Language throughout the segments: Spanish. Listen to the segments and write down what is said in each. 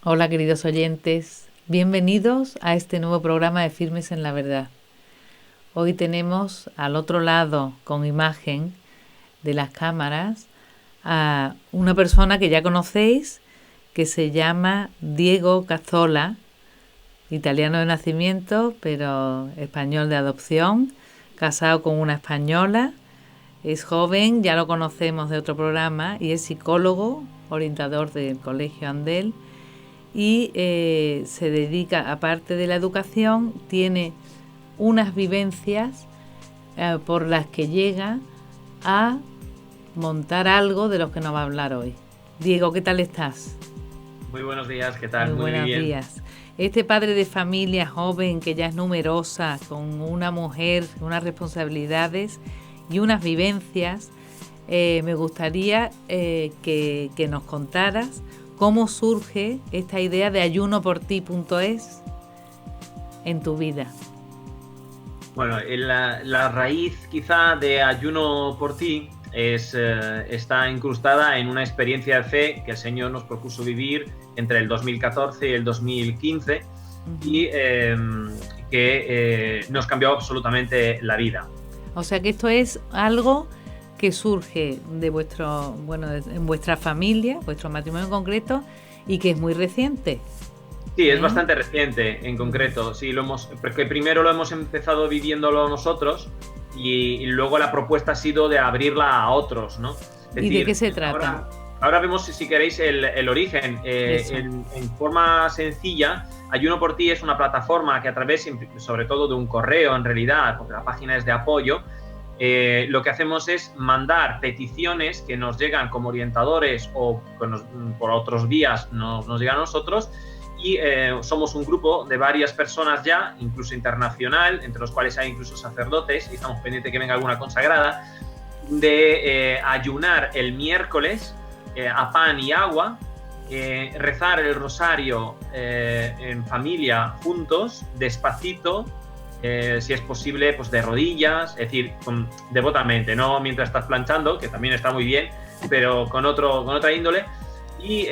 Hola queridos oyentes, bienvenidos a este nuevo programa de Firmes en la Verdad. Hoy tenemos al otro lado, con imagen de las cámaras, a una persona que ya conocéis, que se llama Diego Cazzola, italiano de nacimiento, pero español de adopción, casado con una española, es joven, ya lo conocemos de otro programa, y es psicólogo, orientador del Colegio Andel, y se dedica, aparte de la educación, tiene unas vivencias por las que llega a montar algo de lo que nos va a hablar hoy. Diego, ¿qué tal estás? Muy buenos días, ¿qué tal? Muy Muy buenos bien. días. Este padre de familia joven que ya es numerosa, con una mujer, unas responsabilidades y unas vivencias, me gustaría que nos contaras cómo surge esta idea de ayunoporti.es en tu vida. Bueno, la raíz quizá de Ayuno por ti está incrustada en una experiencia de fe que el Señor nos propuso vivir entre el 2014 y el 2015 y que nos cambió absolutamente la vida. O sea que esto es algo que surge de en vuestra familia, vuestro matrimonio en concreto, y que es muy reciente. Sí, es bastante reciente en concreto. Sí, porque primero lo hemos empezado viviéndolo nosotros y luego la propuesta ha sido de abrirla a otros, ¿no? Es ¿Y de qué decir, se trata? ahora vemos, si queréis, el origen. En forma sencilla, Ayuno por Ti es una plataforma que a través, sobre todo de un correo, en realidad, porque la página es de apoyo, lo que hacemos es mandar peticiones que nos llegan como orientadores o por otros vías nos llegan a nosotros. Y somos un grupo de varias personas ya, incluso internacional, entre los cuales hay incluso sacerdotes, y estamos pendientes de que venga alguna consagrada, de ayunar el miércoles a pan y agua, rezar el rosario en familia juntos, despacito, si es posible, pues de rodillas, es decir, devotamente, no mientras estás planchando, que también está muy bien, pero con otra índole. Y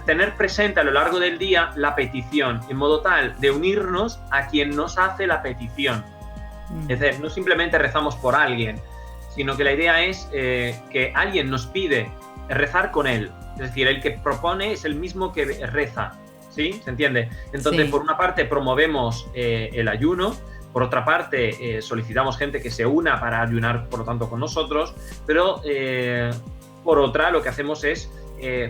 tener presente a lo largo del día la petición, en modo tal de unirnos a quien nos hace la petición. Es decir, no simplemente rezamos por alguien, sino que la idea es que alguien nos pide rezar con él. Es decir, el que propone es el mismo que reza, ¿sí? ¿Se entiende? Entonces, Sí. por una parte promovemos el ayuno, por otra parte solicitamos gente que se una para ayunar, por lo tanto, con nosotros, pero por otra lo que hacemos es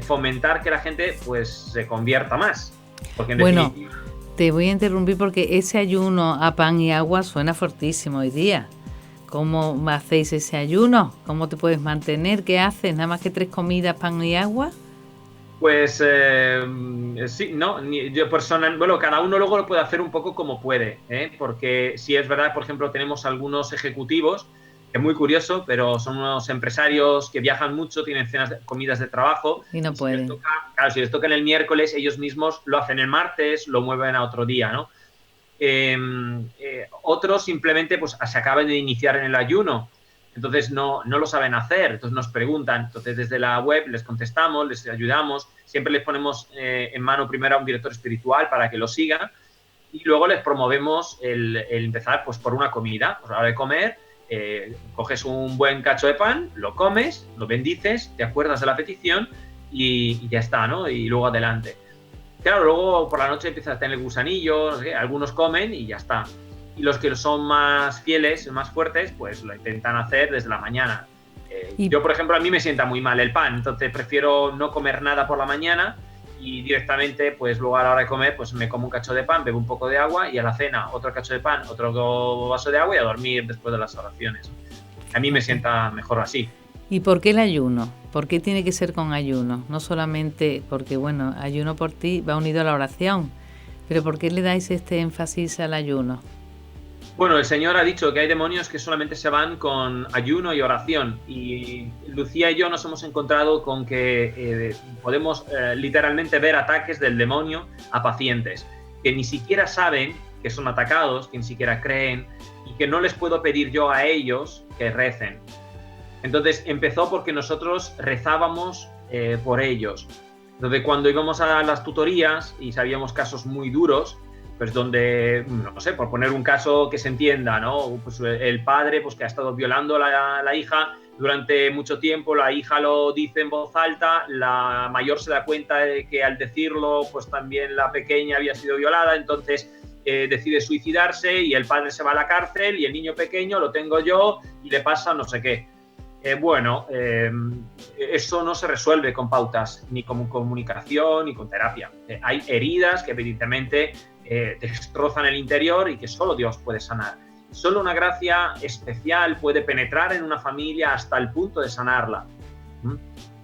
fomentar que la gente pues se convierta más. Porque en definitiva... Te voy a interrumpir porque ese ayuno a pan y agua suena fortísimo hoy día. ¿Cómo hacéis ese ayuno? ¿Cómo te puedes mantener? ¿Qué haces? ¿Nada más que 3 comidas, pan y agua? Pues sí, no, yo personal, bueno, cada uno luego lo puede hacer un poco como puede, porque si es verdad, por ejemplo, tenemos algunos ejecutivos, que es muy curioso, pero son unos empresarios que viajan mucho, tienen comidas de trabajo, Y no y si les pueden. toca, claro, si les toca en el miércoles, ellos mismos lo hacen el martes, lo mueven a otro día, ¿no? Otros simplemente pues se acaban de iniciar en el ayuno, entonces no lo saben hacer, entonces nos preguntan, entonces desde la web les contestamos, les ayudamos, siempre les ponemos en mano primero a un director espiritual para que lo siga y luego les promovemos el empezar pues por una comida, pues a la hora de comer, coges un buen cacho de pan, lo comes, lo bendices, te acuerdas de la petición y ya está, ¿no? Y luego adelante. Claro, luego por la noche empiezas a tener gusanillos, no sé qué, algunos comen y ya está. Y los que son más fieles, más fuertes, pues lo intentan hacer desde la mañana. Y, Yo, por ejemplo, a mí me sienta muy mal el pan, entonces prefiero no comer nada por la mañana y directamente, pues luego a la hora de comer, pues me como un cacho de pan, bebo un poco de agua y a la cena otro cacho de pan, otro vaso de agua y a dormir después de las oraciones. A mí me sienta mejor así. ¿Y por qué el ayuno? ¿Por qué tiene que ser con ayuno? No solamente porque, bueno, ayuno por ti va unido a la oración, pero ¿por qué le dais este énfasis al ayuno? Bueno, el Señor ha dicho que hay demonios que solamente se van con ayuno y oración. Y Lucía y yo nos hemos encontrado con que podemos literalmente ver ataques del demonio a pacientes que ni siquiera saben que son atacados, que ni siquiera creen y que no les puedo pedir yo a ellos que recen. Entonces empezó porque nosotros rezábamos por ellos. Entonces, cuando íbamos a las tutorías y sabíamos casos muy duros, pues donde, no sé, por poner un caso que se entienda, ¿no? Pues el padre, pues que ha estado violando a la hija durante mucho tiempo, la hija lo dice en voz alta, la mayor se da cuenta de que al decirlo, pues también la pequeña había sido violada, entonces decide suicidarse y el padre se va a la cárcel y el niño pequeño lo tengo yo y le pasa no sé qué. Eso no se resuelve con pautas, ni con comunicación, ni con terapia. Hay heridas que evidentemente te destrozan el interior y que solo Dios puede sanar. Solo una gracia especial puede penetrar en una familia hasta el punto de sanarla.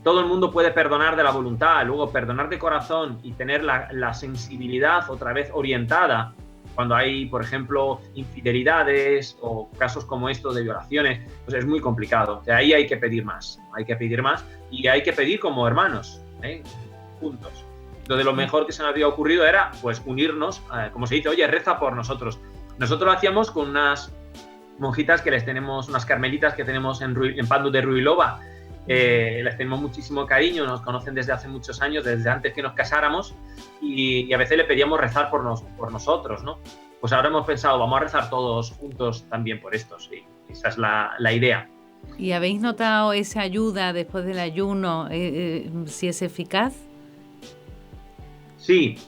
Todo el mundo puede perdonar de la voluntad, luego perdonar de corazón y tener la sensibilidad otra vez orientada cuando hay, por ejemplo, infidelidades o casos como estos de violaciones, pues es muy complicado. De ahí hay que pedir más y hay que pedir como hermanos, juntos. Entonces lo mejor que se nos había ocurrido era pues unirnos, como se dice, oye, reza por nosotros. Nosotros lo hacíamos con unas monjitas que les tenemos, unas carmelitas que tenemos en Pando de Ruilova. Les tenemos muchísimo cariño, nos conocen desde hace muchos años, desde antes que nos casáramos, y a veces le pedíamos rezar por nosotros, ¿no? Pues ahora hemos pensado, vamos a rezar todos juntos también por esto, sí. Esa es la idea. ¿Y habéis notado esa ayuda después del ayuno, si es eficaz? Sí,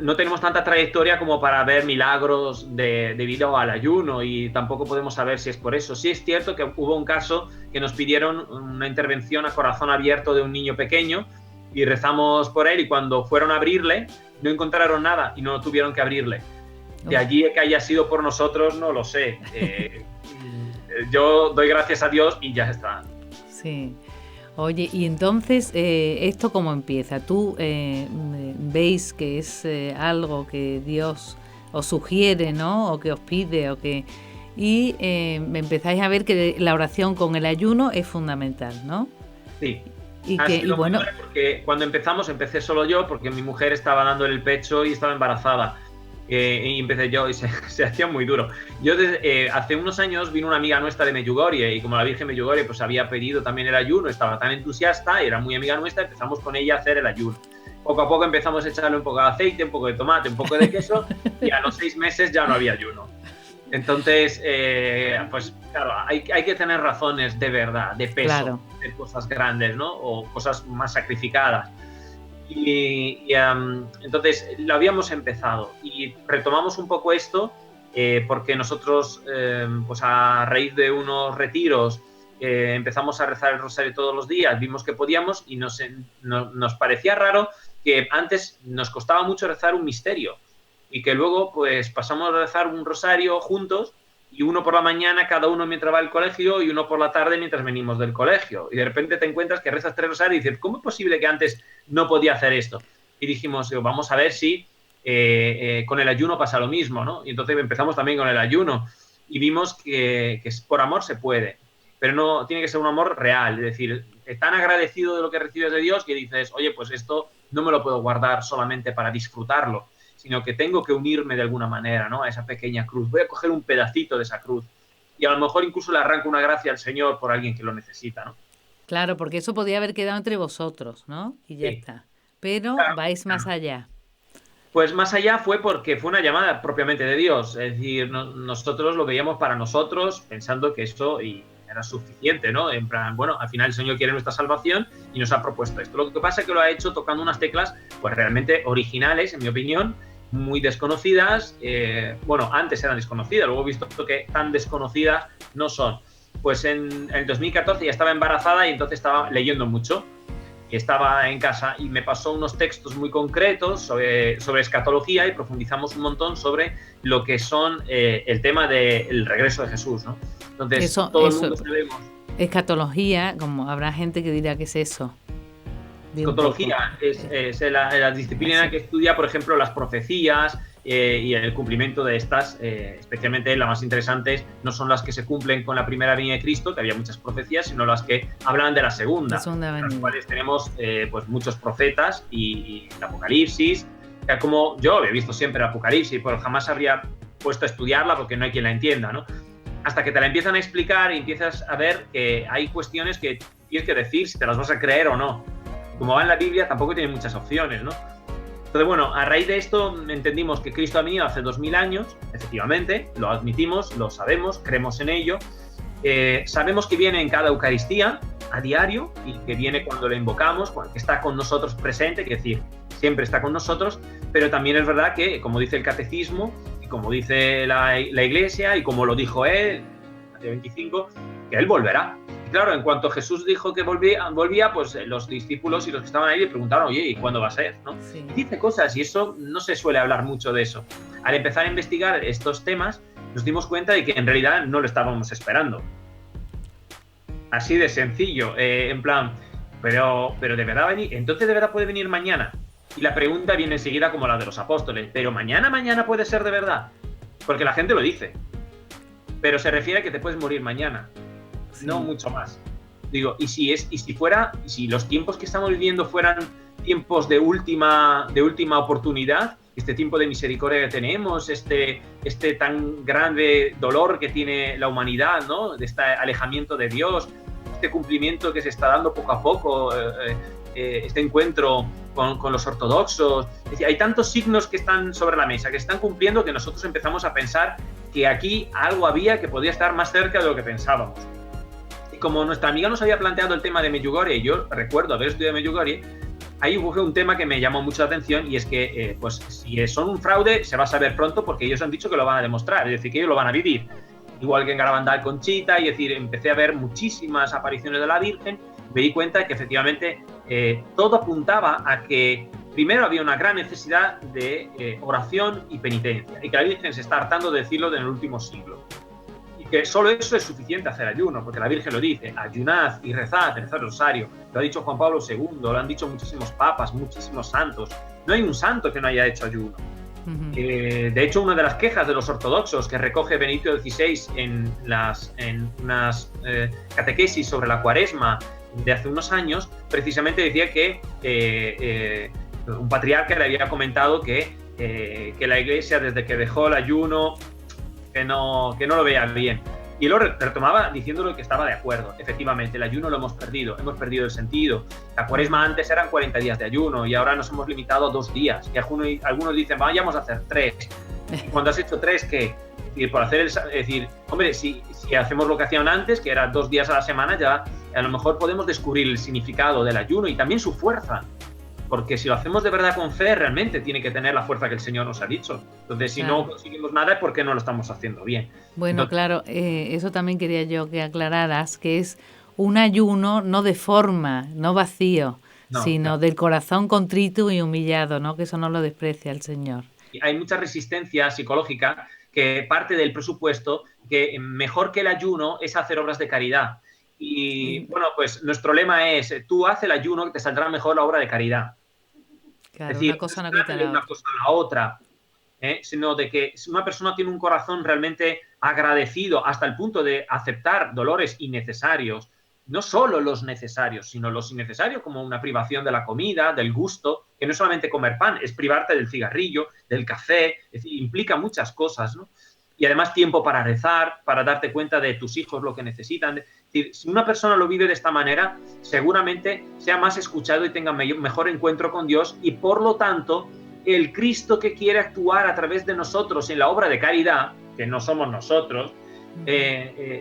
no tenemos tanta trayectoria como para ver milagros debido al ayuno y tampoco podemos saber si es por eso. Sí es cierto que hubo un caso que nos pidieron una intervención a corazón abierto de un niño pequeño y rezamos por él y cuando fueron a abrirle no encontraron nada y no tuvieron que abrirle. De allí que haya sido por nosotros no lo sé. Yo doy gracias a Dios y ya está. Sí. Oye, y entonces, ¿esto cómo empieza? ¿Tú veis que es algo que Dios os sugiere, ¿no? O que os pide, y empezáis a ver que la oración con el ayuno es fundamental, ¿no? Sí. Y bueno, porque cuando empecé solo yo, porque mi mujer estaba dando el pecho y estaba embarazada. Y empecé yo y se hacía muy duro. Yo hace unos años vino una amiga nuestra de Medjugorje y como la Virgen Medjugorje pues había pedido también el ayuno, estaba tan entusiasta, era muy amiga nuestra, empezamos con ella a hacer el ayuno. Poco a poco empezamos a echarle un poco de aceite, un poco de tomate, un poco de queso y a los 6 meses ya no había ayuno. Entonces, pues claro, hay que tener razones de verdad, de peso, claro, de cosas grandes, ¿no? O cosas más sacrificadas. Entonces lo habíamos empezado y retomamos un poco esto porque nosotros pues a raíz de unos retiros empezamos a rezar el rosario todos los días, vimos que podíamos y nos parecía raro que antes nos costaba mucho rezar un misterio y que luego pues pasamos a rezar un rosario juntos y uno por la mañana, cada uno mientras va al colegio y uno por la tarde mientras venimos del colegio. Y de repente te encuentras que rezas 3 rosarios y dices, ¿cómo es posible que antes no podía hacer esto? Y dijimos, vamos a ver si con el ayuno pasa lo mismo, ¿no? Y entonces empezamos también con el ayuno y vimos que por amor se puede, pero no tiene que ser un amor real, es decir, tan agradecido de lo que recibes de Dios que dices, oye, pues esto no me lo puedo guardar solamente para disfrutarlo, sino que tengo que unirme de alguna manera, ¿no? A esa pequeña cruz. Voy a coger un pedacito de esa cruz y a lo mejor incluso le arranco una gracia al Señor por alguien que lo necesita, ¿no? Claro, porque eso podría haber quedado entre vosotros, ¿no? Y ya está. Pero claro, vais más allá. Pues más allá fue porque fue una llamada propiamente de Dios. Es decir, nosotros lo veíamos para nosotros pensando que eso era suficiente, ¿no? En plan, bueno, al final el Señor quiere nuestra salvación y nos ha propuesto esto. Lo que pasa es que lo ha hecho tocando unas teclas, pues realmente originales, en mi opinión, muy desconocidas. Bueno, antes eran desconocidas, luego he visto que tan desconocidas no son. Pues en el 2014 ya estaba embarazada y entonces estaba leyendo mucho. Y estaba en casa y me pasó unos textos muy concretos sobre escatología y profundizamos un montón sobre lo que son el tema del regreso de Jesús, ¿no? Entonces, todo el mundo sabemos. Escatología, como habrá gente que dirá que es eso. Escatología es la disciplina que estudia, por ejemplo, las profecías y el cumplimiento de estas, especialmente las más interesantes, no son las que se cumplen con la primera venida de Cristo, que había muchas profecías, sino las que hablan de la segunda, en las cuales tenemos pues muchos profetas y el Apocalipsis, que como yo he visto siempre el Apocalipsis, pero jamás habría puesto a estudiarla porque no hay quien la entienda, ¿no? Hasta que te la empiezan a explicar y empiezas a ver que hay cuestiones que tienes que decir si te las vas a creer o no. Como va en la Biblia, tampoco tiene muchas opciones, ¿no? Entonces, bueno, a raíz de esto entendimos que Cristo ha venido hace 2000 años, efectivamente, lo admitimos, lo sabemos, creemos en ello. Sabemos que viene en cada Eucaristía, a diario, y que viene cuando le invocamos, que está con nosotros presente, es decir, siempre está con nosotros, pero también es verdad que, como dice el Catecismo, y como dice la Iglesia, y como lo dijo él, Mateo 25, que él volverá. Y claro, en cuanto Jesús dijo que volvía, pues los discípulos y los que estaban ahí le preguntaron, oye, ¿y cuándo va a ser? ¿No? Sí. Y dice cosas, y eso no se suele hablar mucho de eso. Al empezar a investigar estos temas, nos dimos cuenta de que en realidad no lo estábamos esperando. Así de sencillo, en plan, pero ¿de verdad venir? ¿Entonces de verdad puede venir mañana? Y la pregunta viene enseguida como la de los apóstoles, ¿pero mañana puede ser de verdad? Porque la gente lo dice, pero se refiere a que te puedes morir mañana, sí. No mucho más. Digo, y si los tiempos que estamos viviendo fueran tiempos de última oportunidad, este tiempo de misericordia que tenemos, este tan grande dolor que tiene la humanidad, ¿no? De este alejamiento de Dios, este cumplimiento que se está dando poco a poco, este encuentro con los ortodoxos. Es decir, hay tantos signos que están sobre la mesa, que se están cumpliendo, que nosotros empezamos a pensar que aquí algo había que podía estar más cerca de lo que pensábamos. Y como nuestra amiga nos había planteado el tema de Medjugorje, y yo recuerdo haber estudiado Medjugorje, ahí hubo un tema que me llamó mucho la atención, y es que pues si son un fraude se va a saber pronto, porque ellos han dicho que lo van a demostrar, es decir, que ellos lo van a vivir. Igual que en Garabandal Conchita, y es decir, empecé a ver muchísimas apariciones de la Virgen, me di cuenta de que efectivamente todo apuntaba a que primero había una gran necesidad de oración y penitencia, y que la Virgen se está hartando de decirlo en el último siglo. Y que solo eso es suficiente hacer ayuno, porque la Virgen lo dice, ayunad y rezad, rezad el rosario. Lo ha dicho Juan Pablo II, lo han dicho muchísimos papas, muchísimos santos. No hay un santo que no haya hecho ayuno. Uh-huh. De hecho, una de las quejas de los ortodoxos que recoge Benedicto XVI en unas catequesis sobre la Cuaresma de hace unos años, precisamente decía que un patriarca le había comentado que la Iglesia, desde que dejó el ayuno, que no lo veía bien. Y lo retomaba diciéndole que estaba de acuerdo. Efectivamente, el ayuno lo hemos perdido el sentido. La Cuaresma antes eran 40 días de ayuno y ahora nos hemos limitado a 2 días. Y algunos dicen, vamos a hacer 3. Y cuando has hecho 3, ¿qué? Y por hacer es decir, hombre, si hacemos lo que hacían antes, que era 2 días a la semana, ya a lo mejor podemos descubrir el significado del ayuno y también su fuerza. Porque si lo hacemos de verdad con fe, realmente tiene que tener la fuerza que el Señor nos ha dicho. Entonces, si no conseguimos nada es porque no lo estamos haciendo bien. Bueno, entonces, claro, eso también quería yo que aclararas, que es un ayuno no de forma, no vacío, sino del corazón contrito y humillado, ¿no? Que eso no lo desprecia el Señor. Hay mucha resistencia psicológica que parte del presupuesto que mejor que el ayuno es hacer obras de caridad. Y bueno, pues nuestro lema es, tú haz el ayuno que te saldrá mejor la obra de caridad. Claro, es decir, una cosa no quita la una cosa a la otra, sino de que si una persona tiene un corazón realmente agradecido hasta el punto de aceptar dolores innecesarios, no solo los necesarios, sino los innecesarios, como una privación de la comida, del gusto, que no es solamente comer pan, es privarte del cigarrillo, del café, es decir, implica muchas cosas, ¿no? Y además tiempo para rezar, para darte cuenta de tus hijos lo que necesitan. Es decir, si una persona lo vive de esta manera, seguramente sea más escuchado y tenga mejor encuentro con Dios, y por lo tanto, el Cristo que quiere actuar a través de nosotros en la obra de caridad, que no somos nosotros,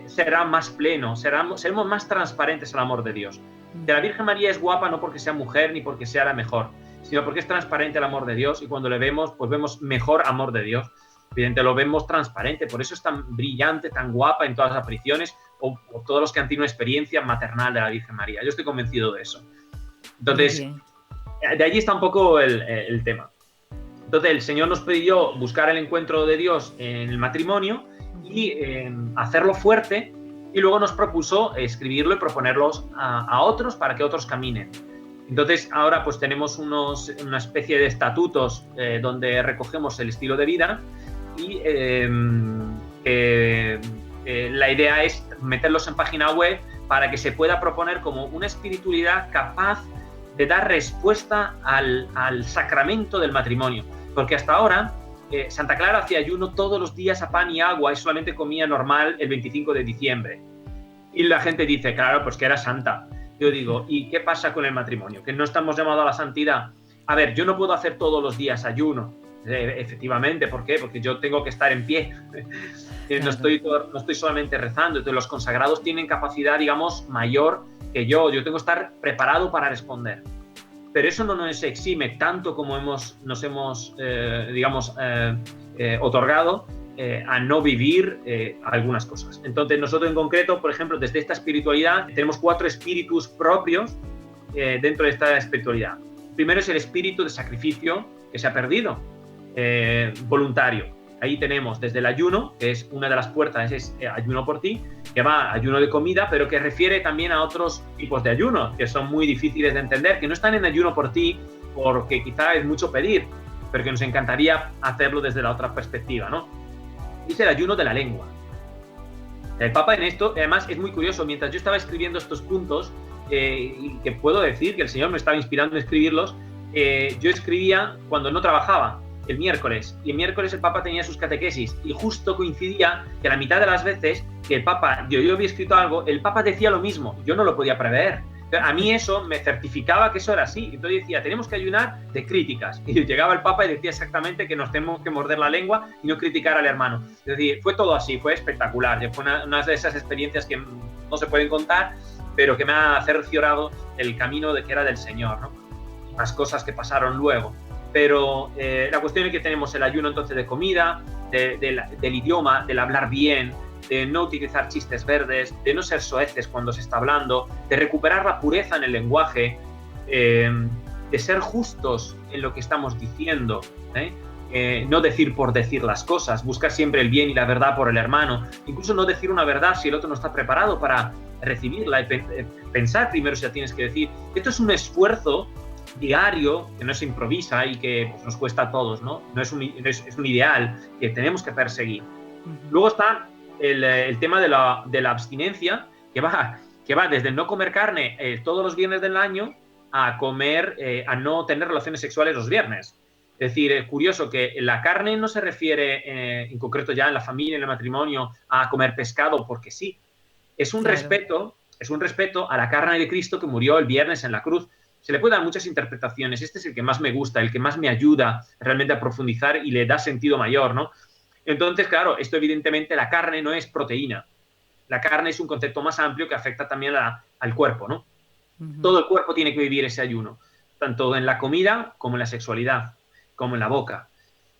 será más pleno, seremos más transparentes al amor de Dios. Que la Virgen María es guapa no porque sea mujer ni porque sea la mejor, sino porque es transparente el amor de Dios, y cuando le vemos, pues vemos mejor amor de Dios. Evidentemente lo vemos transparente, por eso es tan brillante, tan guapa en todas las apariciones, o todos los que han tenido una experiencia maternal de la Virgen María. Yo estoy convencido de eso. Entonces, de allí está un poco el tema. Entonces, el Señor nos pidió buscar el encuentro de Dios en el matrimonio y hacerlo fuerte, y luego nos propuso escribirlo y proponerlos a otros para que otros caminen. Entonces, ahora pues tenemos una especie de estatutos donde recogemos el estilo de vida, y la idea es meterlos en página web para que se pueda proponer como una espiritualidad capaz de dar respuesta al sacramento del matrimonio. Porque hasta ahora Santa Clara hacía ayuno todos los días a pan y agua y solamente comía normal el 25 de diciembre. Y la gente dice, claro, pues que era santa. Yo digo, ¿y qué pasa con el matrimonio? Que no estamos llamados a la santidad. A ver, yo no puedo hacer todos los días ayuno, efectivamente. ¿Por qué? Porque yo tengo que estar en pie. Claro. No estoy solamente rezando. Entonces, los consagrados tienen capacidad, digamos, mayor que yo. Yo tengo que estar preparado para responder. Pero eso no nos exime tanto como nos hemos otorgado a no vivir algunas cosas. Entonces, nosotros en concreto, por ejemplo, desde esta espiritualidad, tenemos 4 espíritus propios dentro de esta espiritualidad. Primero es el espíritu de sacrificio que se ha perdido, voluntario. Ahí tenemos desde el ayuno, que es una de las puertas, es ayuno por ti, que va a ayuno de comida, pero que refiere también a otros tipos de ayuno, que son muy difíciles de entender, que no están en ayuno por ti porque quizá es mucho pedir, pero que nos encantaría hacerlo desde la otra perspectiva, ¿no? Es el ayuno de la lengua. El Papa en esto, además es muy curioso, mientras yo estaba escribiendo estos puntos, y que puedo decir que el Señor me estaba inspirando a escribirlos, yo escribía cuando no trabajaba, el miércoles, y el miércoles el Papa tenía sus catequesis, y justo coincidía que la mitad de las veces que el Papa, yo había escrito algo, el Papa decía lo mismo, yo no lo podía prever. A mí eso me certificaba que eso era así. Entonces decía, tenemos que ayunar de críticas. Y llegaba el Papa y decía exactamente que nos tenemos que morder la lengua y no criticar al hermano. Es decir, fue todo así, fue espectacular. Fue una de esas experiencias que no se pueden contar, pero que me ha cerciorado el camino que era del Señor, ¿no? Las cosas que pasaron luego. Pero la cuestión es que tenemos el ayuno entonces de comida, del idioma, del hablar bien, de no utilizar chistes verdes, de no ser soeces cuando se está hablando, de recuperar la pureza en el lenguaje, de ser justos en lo que estamos diciendo, no decir por decir las cosas, buscar siempre el bien y la verdad por el hermano, incluso no decir una verdad si el otro no está preparado para recibirla, y pensar primero si la tienes que decir. Esto es un esfuerzo diario que no se improvisa y que pues, nos cuesta a todos, ¿no? Es un ideal que tenemos que perseguir. Luego está el tema de la abstinencia, que va desde no comer carne todos los viernes del año a a no tener relaciones sexuales los viernes. Es decir, es curioso que la carne no se refiere, en concreto ya en la familia, en el matrimonio, a comer pescado porque sí. Es un respeto a la carne de Cristo que murió el viernes en la cruz. Se le puede dar muchas interpretaciones. Este es el que más me gusta, el que más me ayuda realmente a profundizar y le da sentido mayor, ¿no? Entonces, claro, esto evidentemente la carne no es proteína. La carne es un concepto más amplio que afecta también al cuerpo, ¿no? Todo el cuerpo tiene que vivir ese ayuno, tanto en la comida como en la sexualidad, como en la boca.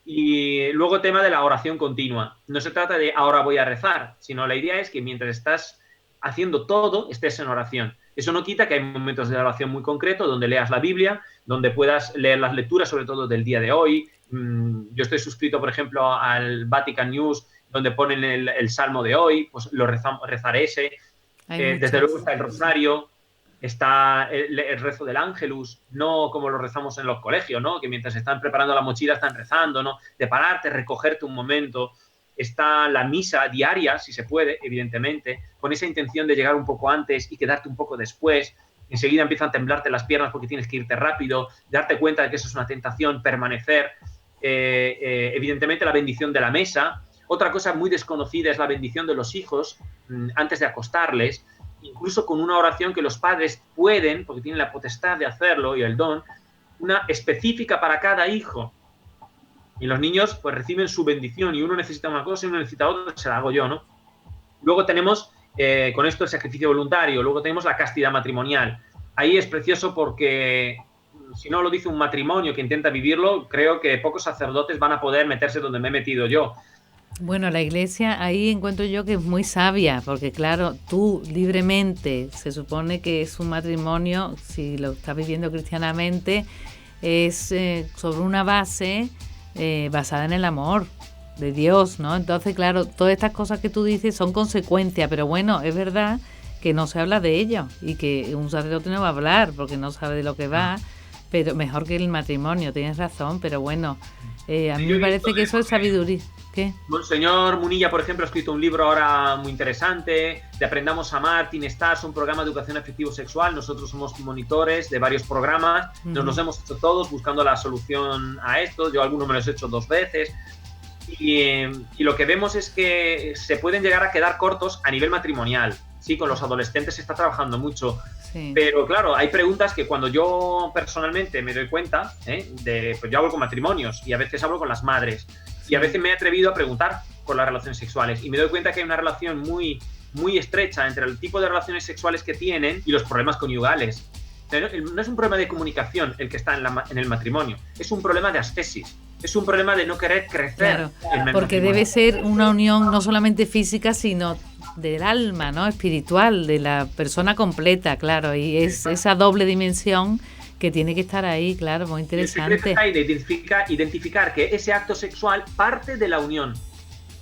Y luego el tema de la oración continua. No se trata de ahora voy a rezar, sino la idea es que mientras estás haciendo todo, estés en oración. Eso no quita que hay momentos de oración muy concretos donde leas la Biblia, donde puedas leer las lecturas, sobre todo del día de hoy. Yo estoy suscrito, por ejemplo, al Vatican News, donde ponen el Salmo de hoy, pues lo rezaré ese. Desde luego está el Rosario, está el rezo del Ángelus, no como lo rezamos en los colegios, ¿no? Que mientras están preparando la mochila están rezando, ¿no? De pararte, recogerte un momento. Está la misa diaria, si se puede, evidentemente, con esa intención de llegar un poco antes y quedarte un poco después. Enseguida empiezan a temblarte las piernas porque tienes que irte rápido, darte cuenta de que eso es una tentación, permanecer. Evidentemente la bendición de la mesa. Otra cosa muy desconocida es la bendición de los hijos antes de acostarles, incluso con una oración que los padres pueden, porque tienen la potestad de hacerlo y el don, una específica para cada hijo. Y los niños pues reciben su bendición y uno necesita una cosa y uno necesita otra, se la hago yo, ¿no? Luego tenemos, con esto, el sacrificio voluntario. Luego tenemos la castidad matrimonial. Ahí es precioso porque si no lo dice un matrimonio que intenta vivirlo, creo que pocos sacerdotes van a poder meterse donde me he metido yo. Bueno, la Iglesia ahí encuentro yo que es muy sabia, porque claro, tú libremente, se supone que es un matrimonio, si lo estás viviendo cristianamente, es sobre una base basada en el amor de Dios, ¿no? Entonces, claro, todas estas cosas que tú dices son consecuencias, pero bueno, es verdad que no se habla de ello y que un sacerdote no va a hablar porque no sabe de lo que va, pero mejor que el matrimonio, tienes razón, pero bueno, a mí me parece que eso es sabiduría. ¿Qué? Monseñor Munilla, por ejemplo, ha escrito un libro ahora muy interesante, de Aprendamos a Amar, Teen Stars, un programa de educación afectivo-sexual. Nosotros somos monitores de varios programas, nos los hemos hecho todos buscando la solución a esto. Yo algunos me los he hecho 2 veces. Y lo que vemos es que se pueden llegar a quedar cortos a nivel matrimonial. Sí, con los adolescentes se está trabajando mucho, Sí. Pero claro, hay preguntas que cuando yo personalmente me doy cuenta, pues yo hablo con matrimonios y a veces hablo con las madres. Y a veces me he atrevido a preguntar por las relaciones sexuales y me doy cuenta que hay una relación muy, muy estrecha entre el tipo de relaciones sexuales que tienen y los problemas conyugales. No es un problema de comunicación el que está en el matrimonio, es un problema de ascesis, es un problema de no querer crecer. Claro, porque debe ser una unión no solamente física, sino del alma, ¿no? Espiritual, de la persona completa, claro, y es esa doble dimensión que tiene que estar ahí, claro, muy interesante. El secreto está en identificar que ese acto sexual parte de la unión,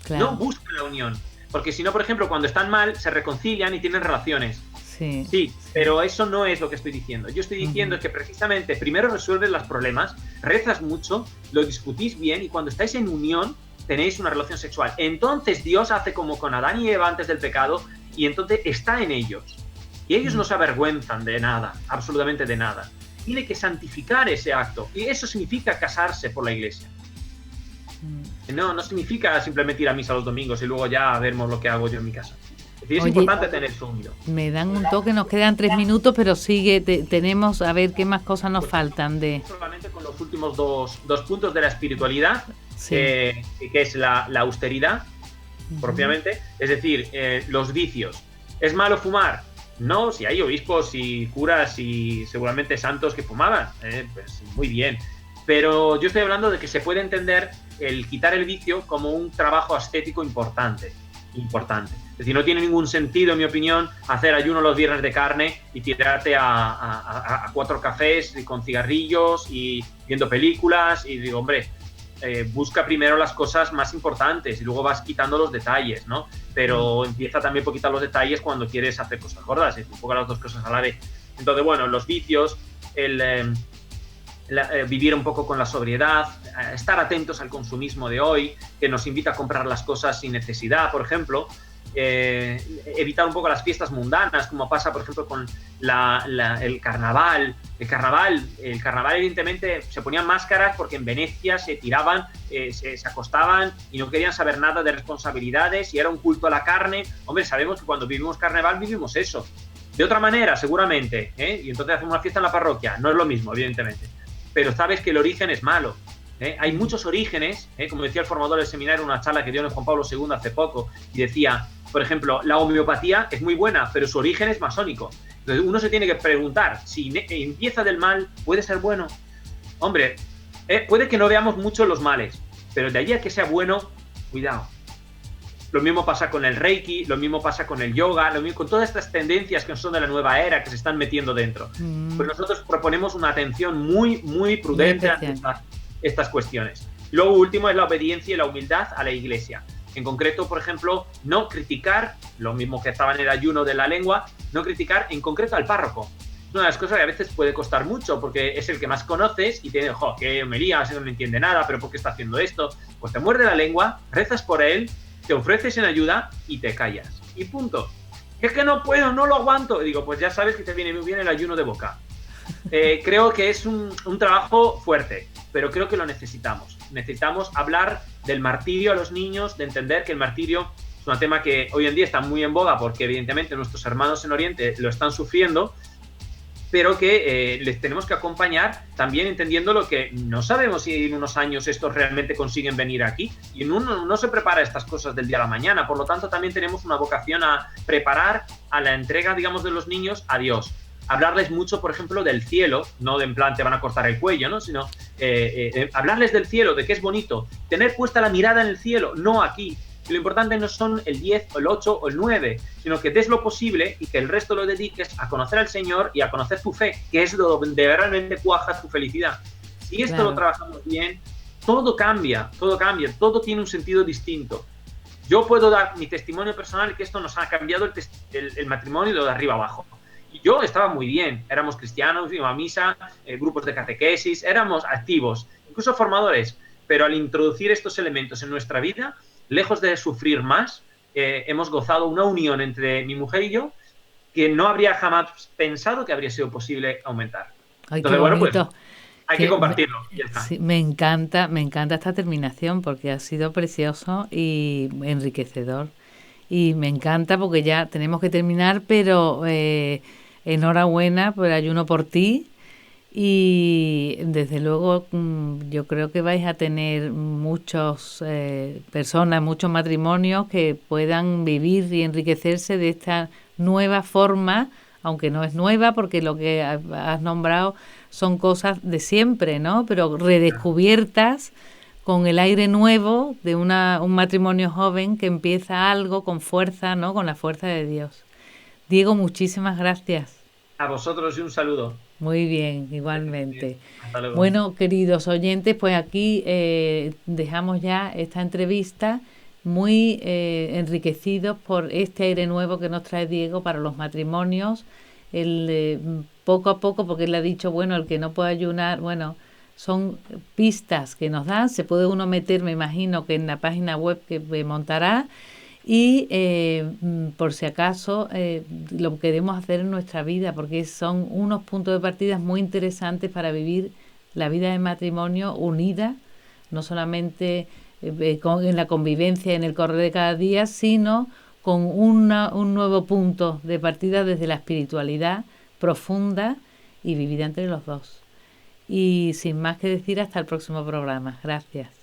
no busca la unión, porque si no, por ejemplo, cuando están mal, se reconcilian y tienen relaciones. Sí, pero eso no es lo que estoy diciendo. Yo estoy diciendo que precisamente primero resuelves los problemas, rezas mucho, lo discutís bien y cuando estáis en unión tenéis una relación sexual. Entonces Dios hace como con Adán y Eva antes del pecado y entonces está en ellos. Y ellos no se avergüenzan de nada, absolutamente de nada. Tiene que santificar ese acto y eso significa casarse por la iglesia. No significa simplemente ir a misa los domingos y luego ya vemos lo que hago yo en mi casa. Es importante tener eso unido. Me dan un toque, nos quedan 3 minutos, pero sigue, tenemos a ver qué más cosas nos faltan de... Solamente con los últimos dos puntos de la espiritualidad, que es la austeridad, propiamente, es decir, los vicios. ¿Es malo fumar? No, si hay obispos y curas y seguramente santos que fumaban, pues muy bien. Pero yo estoy hablando de que se puede entender el quitar el vicio como un trabajo ascético importante. Es decir, no tiene ningún sentido, en mi opinión, hacer ayuno los viernes de carne y tirarte a 4 cafés y con cigarrillos y viendo películas. Y digo, hombre, busca primero las cosas más importantes y luego vas quitando los detalles, ¿no? Pero empieza también por quitar los detalles cuando quieres hacer cosas gordas, es un poco las dos cosas a la vez. Entonces, bueno, los vicios, vivir un poco con la sobriedad, estar atentos al consumismo de hoy, que nos invita a comprar las cosas sin necesidad, por ejemplo, evitar un poco las fiestas mundanas, como pasa, por ejemplo, con el carnaval. El carnaval, evidentemente, se ponían máscaras porque en Venecia se tiraban, se acostaban y no querían saber nada de responsabilidades y era un culto a la carne. Hombre, sabemos que cuando vivimos carnaval vivimos eso. De otra manera, seguramente, y entonces hacemos una fiesta en la parroquia. No es lo mismo, evidentemente. Pero sabes que el origen es malo. Hay muchos orígenes, como decía el formador del seminario en una charla que dio en Juan Pablo II hace poco, y decía, por ejemplo, la homeopatía es muy buena, pero su origen es masónico. Entonces uno se tiene que preguntar, si empieza del mal, ¿puede ser bueno? Hombre, puede que no veamos mucho los males, pero de allí a que sea bueno, cuidado. Lo mismo pasa con el Reiki, lo mismo pasa con el yoga, lo mismo con todas estas tendencias que son de la nueva era, que se están metiendo dentro. Pues nosotros proponemos una atención muy, muy prudente ante estas cuestiones. Luego, último, es la obediencia y la humildad a la Iglesia. En concreto, por ejemplo, no criticar, lo mismo que estaba en el ayuno de la lengua, no criticar en concreto al párroco. Es una de las cosas que a veces puede costar mucho, porque es el que más conoces y te dice, qué homelía, ese no entiende nada, pero ¿por qué está haciendo esto? Pues te muerde la lengua, rezas por él, te ofreces en ayuda y te callas. Y punto. Es que no puedo, no lo aguanto. Y digo, pues ya sabes que te viene muy bien el ayuno de boca. Creo que es un trabajo fuerte, pero creo que lo necesitamos. Necesitamos hablar del martirio a los niños, de entender que el martirio es un tema que hoy en día está muy en boga porque evidentemente nuestros hermanos en Oriente lo están sufriendo, pero que les tenemos que acompañar también entendiendo lo que no sabemos si en unos años estos realmente consiguen venir aquí y uno no se prepara estas cosas del día a la mañana, por lo tanto también tenemos una vocación a preparar a la entrega, digamos, de los niños a Dios. Hablarles mucho, por ejemplo, del cielo, no de en plan te van a cortar el cuello, ¿no? Sino hablarles del cielo, de que es bonito, tener puesta la mirada en el cielo, no aquí. Y lo importante no son el 10 o el 8 o el 9, sino que des lo posible y que el resto lo dediques a conocer al Señor y a conocer tu fe, que es donde realmente cuaja tu felicidad. Si esto lo trabajamos bien, todo cambia, todo tiene un sentido distinto. Yo puedo dar mi testimonio personal que esto nos ha cambiado el matrimonio de arriba abajo. Y yo estaba muy bien, éramos cristianos, íbamos a misa, grupos de catequesis, éramos activos, incluso formadores, pero al introducir estos elementos en nuestra vida, lejos de sufrir más, hemos gozado una unión entre mi mujer y yo que no habría jamás pensado que habría sido posible aumentar. Ay, entonces, bueno, pues hay que compartirlo. Ya está. Sí, me encanta esta terminación porque ha sido precioso y enriquecedor. Y me encanta porque ya tenemos que terminar, pero enhorabuena por el ayuno por ti. Y desde luego yo creo que vais a tener muchas personas, muchos matrimonios que puedan vivir y enriquecerse de esta nueva forma, aunque no es nueva porque lo que has nombrado son cosas de siempre, ¿no? Pero redescubiertas con el aire nuevo de un matrimonio joven que empieza algo con fuerza, ¿no? Con la fuerza de Dios. Diego, muchísimas gracias. A vosotros y un saludo. Muy bien, igualmente. Hasta luego. Bueno, queridos oyentes, pues aquí dejamos ya esta entrevista muy enriquecidos por este aire nuevo que nos trae Diego para los matrimonios. Poco a poco, porque él ha dicho, bueno, el que no puede ayunar, bueno, son pistas que nos dan. Se puede uno meter, me imagino, que en la página web que montará. Y por si acaso lo queremos hacer en nuestra vida, porque son unos puntos de partida muy interesantes para vivir la vida de matrimonio unida, no solamente en la convivencia, en el correr de cada día, sino con un nuevo punto de partida desde la espiritualidad profunda y vivida entre los dos. Y sin más que decir, hasta el próximo programa. Gracias.